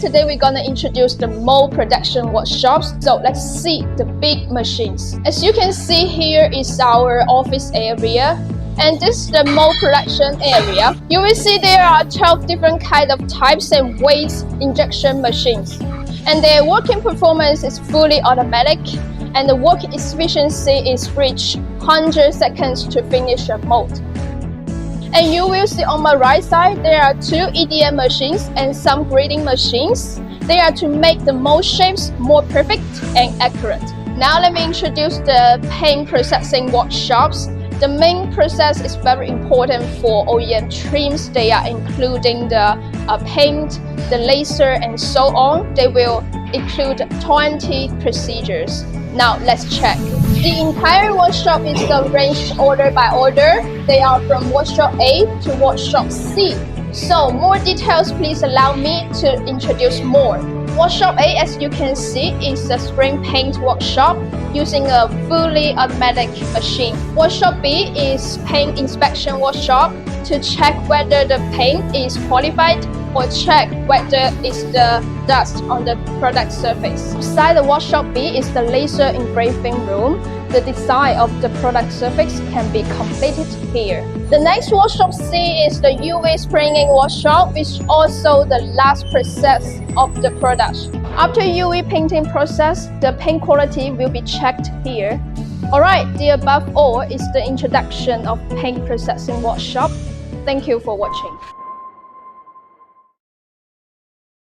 today we're gonna introduce the mold production workshops. So let's see the big machines. As you can see, here is our office area. And this is the mold production area. You will see there are 12 different kind of types and weights injection machines. And their working performance is fully automatic. And the working efficiency is reached 100 seconds to finish a mold. And you will see on my right side, there are 2 EDM machines and some grading machines. They are to make the mold shapes more perfect and accurate. Now let me introduce the paint processing workshops. The main process is very important for OEM trims. They are including the paint, the laser, and so on. They will include 20 procedures. Now let's check. The entire workshop is arranged order by order. They are from workshop A to workshop C. So more details, please allow me to introduce more. Workshop A, as you can see, is a spray paint workshop using a fully automatic machine. Workshop B is paint inspection workshop to check whether the paint is qualified or check whether it's the dust on the product surface. Beside the workshop B is the laser engraving room. The design of the product surface can be completed here. The next workshop C is the UV spraying workshop, which is also the last process of the product. After UV painting process, the paint quality will be checked here. Alright, the above all is the introduction of paint processing workshop. Thank you for watching.